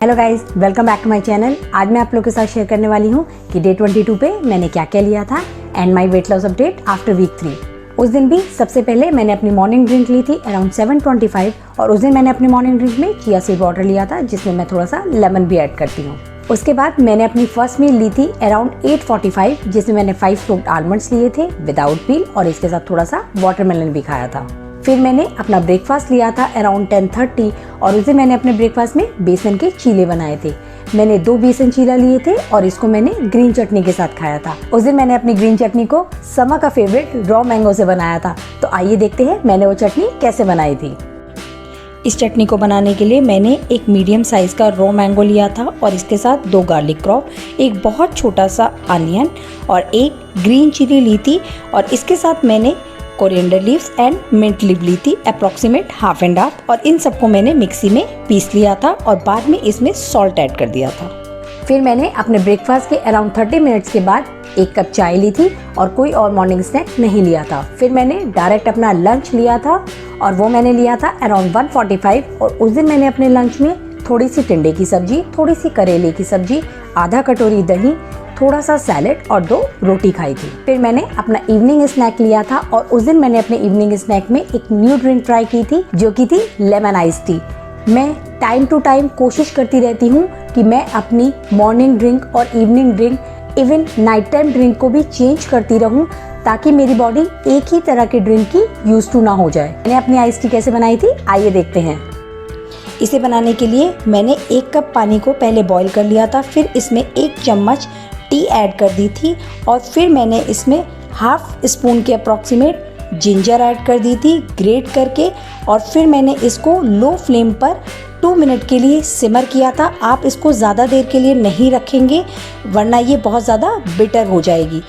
Hello guys, welcome back to my channel. आज मैं आप लोगों के साथ शेयर करने वाली हूँ कि डे 22 पे मैंने क्या क्या लिया था and my weight loss update after week 3। उस दिन भी सबसे पहले मैंने अपनी मॉर्निंग ड्रिंक ली थी अराउंड 7:25 और उस दिन मैंने अपनी मॉर्निंग ड्रिंक में चिया सीड वाटर लिया था जिसमें मैं थोड़ा सा लेमन भी ऐड करती हूँ। उसके बाद मैंने अपनी फर्स्ट मील ली थी अराउंड 8:45 जिसमें मैंने 5 स्मोक्ड आलमंड्स लिए थे विदाउट पील और इसके साथ थोड़ा सा वाटरमेलन भी खाया था। फिर मैंने अपना ब्रेकफास्ट लिया था अराउंड 10:30 और उस दिन मैंने अपने ब्रेकफास्ट में बेसन के चीले बनाए थे। मैंने 2 बेसन चीला लिए थे और इसको मैंने ग्रीन चटनी के साथ खाया था। उस दिन मैंने अपनी ग्रीन चटनी को समा का फेवरेट रॉ मैंगो से बनाया था। तो आइए देखते हैं मैंने वो चटनी कैसे बनाई थी। इस चटनी को बनाने के लिए मैंने एक मीडियम साइज का रॉ मैंगो लिया था और इसके साथ 2 गार्लिक क्लॉव, एक बहुत छोटा सा अनियन और एक ग्रीन चिली ली थी और इसके साथ मैंने coriander leaves and mint leave ली थी अप्रॉक्सीमेट हाफ एंड हाफ और इन सबको मैंने मिक्सी में पीस लिया था और बाद में इसमें सॉल्ट ऐड कर दिया था। फिर मैंने अपने ब्रेकफास्ट के अराउंड 30 मिनट्स के बाद 1 कप चाय ली थी और कोई और मॉर्निंग स्नैक नहीं लिया था। फिर मैंने डायरेक्ट अपना लंच लिया था और वो मैंने लिया था अराउंड 1:45 और उस दिन मैंने अपने लंच में थोड़ी सी टिंडे की सब्जी, थोड़ी सी करेले की सब्जी, आधा कटोरी दही, थोड़ा सा सैलेड और 2 रोटी खाई थी। फिर मैंने अपना इवनिंग स्नैक लिया था और उस दिन मैंने अपने इवनिंग स्नैक में एक न्यू ड्रिंक ट्राई की थी जो कि थी लेमन आइस टी। मैं टाइम टू टाइम कोशिश करती रहती हूँ कि मैं अपनी मॉर्निंग ड्रिंक और evening drink even night time drink को भी चेंज करती रहूँ ताकि मेरी बॉडी एक ही तरह के ड्रिंक की यूज टू ना हो जाए। मैंने अपनी आइस टी कैसे बनाई थी आइए देखते हैं। इसे बनाने के लिए मैंने 1 कप पानी को पहले बॉईल कर लिया था, फिर इसमें 1 चम्मच टी ऐड कर दी थी और फिर मैंने इसमें हाफ स्पून के अप्रॉक्सीमेट जिंजर ऐड कर दी थी ग्रेट करके और फिर मैंने इसको लो फ्लेम पर 2 मिनट के लिए सिमर किया था। आप इसको ज़्यादा देर के लिए नहीं रखेंगे वरना ये बहुत ज़्यादा बिटर हो जाएगी।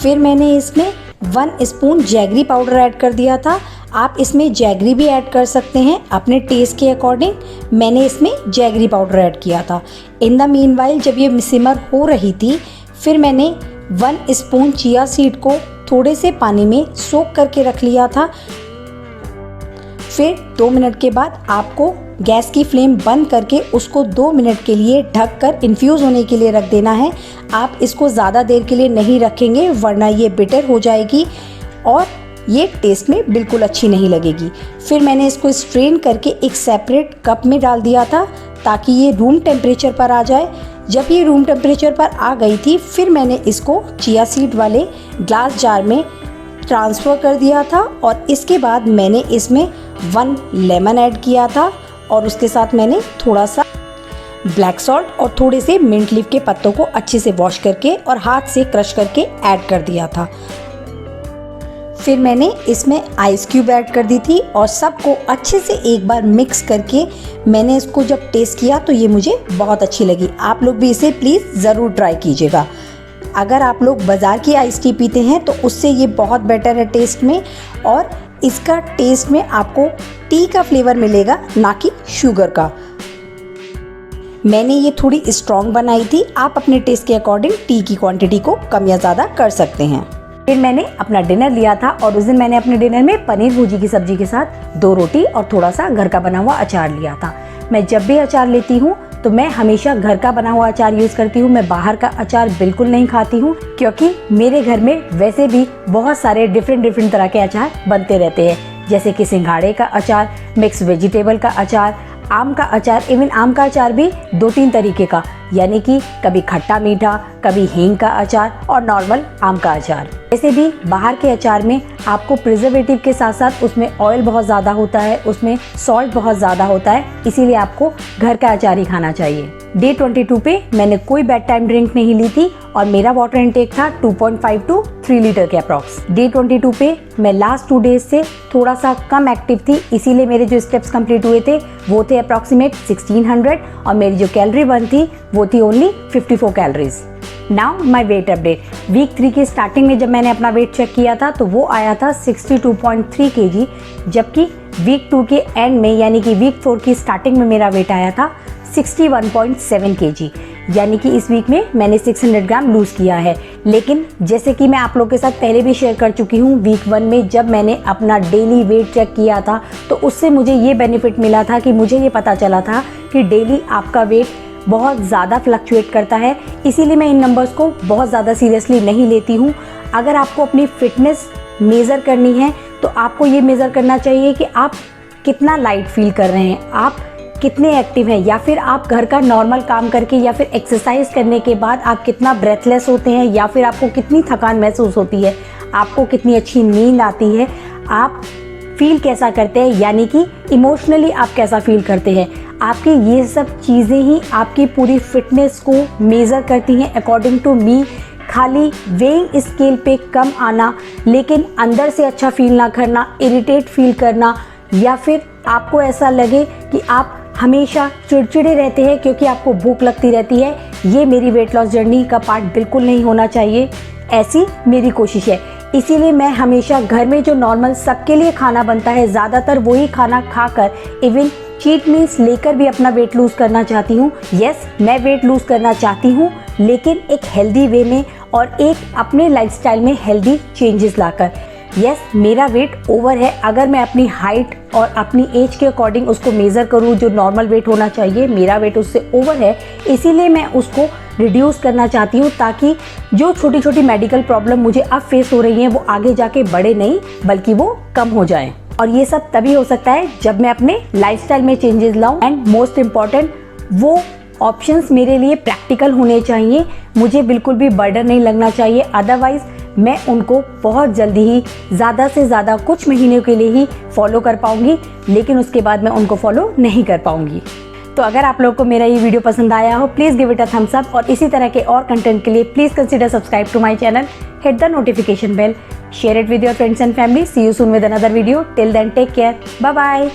फिर मैंने इसमें 1 स्पून जैगरी पाउडर ऐड कर दिया था। आप इसमें जैगरी भी ऐड कर सकते हैं अपने टेस्ट के अकॉर्डिंग। मैंने इसमें जैगरी पाउडर ऐड किया था। इन द मीनवाइल जब ये सिमर हो रही थी फिर मैंने 1 स्पून चिया सीड को थोड़े से पानी में सोक करके रख लिया था। फिर 2 मिनट के बाद आपको गैस की फ्लेम बंद करके उसको 2 मिनट के लिए ढक कर इन्फ्यूज़ होने के लिए रख देना है। आप इसको ज़्यादा देर के लिए नहीं रखेंगे वरना ये बिटर हो जाएगी और ये टेस्ट में बिल्कुल अच्छी नहीं लगेगी। फिर मैंने इसको स्ट्रेन करके एक सेपरेट कप में डाल दिया था ताकि ये रूम टेम्परेचर पर आ जाए। जब ये रूम टेम्परेचर पर आ गई थी फिर मैंने इसको चिया सीड वाले ग्लास जार में ट्रांसफ़र कर दिया था और इसके बाद मैंने इसमें 1 लेमन ऐड किया था और उसके साथ मैंने थोड़ा सा ब्लैक सॉल्ट और थोड़े से मिंट लीफ के पत्तों को अच्छे से वॉश करके और हाथ से क्रश करके ऐड कर दिया था। फिर मैंने इसमें आइस क्यूब ऐड कर दी थी और सबको अच्छे से एक बार मिक्स करके मैंने इसको जब टेस्ट किया तो ये मुझे बहुत अच्छी लगी। आप लोग भी इसे प्लीज़ ज़रूर ट्राई कीजिएगा। अगर आप लोग बाज़ार की आइस टी पीते हैं तो उससे ये बहुत बेटर है टेस्ट में और इसका टेस्ट में आपको टी का फ्लेवर मिलेगा ना कि शुगर का। मैंने ये थोड़ी स्ट्रॉन्ग बनाई थी। आप अपने टेस्ट के अकॉर्डिंग टी की क्वांटिटी को कम या ज़्यादा कर सकते हैं। फिर मैंने अपना डिनर लिया था और उस दिन मैंने अपने डिनर में पनीर भुर्जी की सब्जी के साथ 2 रोटी और थोड़ा सा घर का बना हुआ अचार लिया था। मैं जब भी अचार लेती हूँ तो मैं हमेशा घर का बना हुआ अचार यूज़ करती हूँ। मैं बाहर का अचार बिल्कुल नहीं खाती हूँ क्योंकि मेरे घर में वैसे भी बहुत सारे डिफरेंट तरह के अचार बनते रहते हैं, जैसे कि सिंघाड़े का अचार, मिक्स वेजिटेबल का अचार, आम का अचार। इवन आम का अचार भी 2-3 तरीके का, यानी कि कभी खट्टा मीठा, कभी हींग का अचार और नॉर्मल आम का अचार। वैसे भी बाहर के अचार में आपको प्रिजर्वेटिव के साथ साथ उसमें ऑयल बहुत ज़्यादा होता है, उसमें सॉल्ट बहुत ज़्यादा होता है, इसीलिए आपको घर का अचार ही खाना चाहिए। डे 22 पे मैंने कोई बेड टाइम ड्रिंक नहीं ली थी और मेरा वाटर इनटेक था 2.5 to 3 लीटर के अप्रॉक्स। डे 22 पे मैं लास्ट 2 डेज से थोड़ा सा कम एक्टिव थी, इसीलिए मेरे जो स्टेप्स कंप्लीट हुए थे वो थे अप्रॉक्सीमेट 1600 और मेरी जो कैलोरी बर्न थी वो थी only 54 calories. Now my weight update. Week 3 के स्टार्टिंग में जब मैंने अपना वेट चेक किया था तो वो आया था 62.3 kg, जबकि वीक 2 के एंड में यानी कि वीक 4 की स्टार्टिंग में मेरा वेट आया था 61.7 kg। यानी कि इस वीक में मैंने 600 ग्राम लूज़ किया है। लेकिन जैसे कि मैं आप लोगों के साथ पहले भी शेयर कर चुकी हूँ, वीक 1 में जब मैंने अपना डेली वेट चेक किया था तो उससे मुझे ये बेनिफिट मिला था कि मुझे ये पता चला था कि डेली आपका वेट बहुत ज़्यादा फ्लक्चुएट करता है, इसीलिए मैं इन नंबर्स को बहुत ज़्यादा सीरियसली नहीं लेती हूँ। अगर आपको अपनी फिटनेस मेज़र करनी है तो आपको ये मेज़र करना चाहिए कि आप कितना लाइट फील कर रहे हैं, आप कितने एक्टिव हैं, या फिर आप घर का नॉर्मल काम करके या फिर एक्सरसाइज करने के बाद आप कितना ब्रेथलेस होते हैं, या फिर आपको कितनी थकान महसूस होती है, आपको कितनी अच्छी नींद आती है, आप फील कैसा करते हैं, यानी कि इमोशनली आप कैसा फील करते हैं। आपकी ये सब चीज़ें ही आपकी पूरी फिटनेस को मेज़र करती हैं अकॉर्डिंग टू मी। खाली वेइंग स्केल पे कम आना लेकिन अंदर से अच्छा फील ना करना, इरिटेट फील करना, या फिर आपको ऐसा लगे कि आप हमेशा चिड़चिड़े रहते हैं क्योंकि आपको भूख लगती रहती है, ये मेरी वेट लॉस जर्नी का पार्ट बिल्कुल नहीं होना चाहिए। ऐसी मेरी कोशिश है, इसीलिए मैं हमेशा घर में जो नॉर्मल सबके लिए खाना बनता है ज़्यादातर वही खाना खाकर इवन चीट मील्स लेकर भी अपना वेट लूज़ करना चाहती हूँ। यस, मैं वेट लूज़ करना चाहती हूँ लेकिन एक हेल्दी वे में और एक अपने लाइफस्टाइल में हेल्दी चेंजेस लाकर। यस, मेरा वेट ओवर है। अगर मैं अपनी हाइट और अपनी एज के अकॉर्डिंग उसको मेज़र करूँ जो नॉर्मल वेट होना चाहिए, मेरा वेट उससे ओवर है, इसीलिए मैं उसको रिड्यूस करना चाहती हूँ ताकि जो छोटी छोटी मेडिकल प्रॉब्लम मुझे अब फेस हो रही हैं वो आगे जाके बढ़े नहीं बल्कि वो कम हो जाएं। और ये सब तभी हो सकता है जब मैं अपने लाइफस्टाइल में चेंजेस लाऊं। एंड मोस्ट इम्पॉर्टेंट, वो ऑप्शंस मेरे लिए प्रैक्टिकल होने चाहिए, मुझे बिल्कुल भी बर्डन नहीं लगना चाहिए, अदरवाइज मैं उनको बहुत जल्दी ही ज़्यादा से ज़्यादा कुछ महीनों के लिए ही फॉलो कर पाऊंगी, लेकिन उसके बाद मैं उनको फॉलो नहीं कर पाऊंगी। तो अगर आप लोगों को मेरा ये वीडियो पसंद आया हो, please give it a thumbs up, और इसी तरह के और कंटेंट के लिए please consider subscribe to my channel, hit the notification bell, share it with your friends and family. See you soon with another video. Till then take care, bye bye.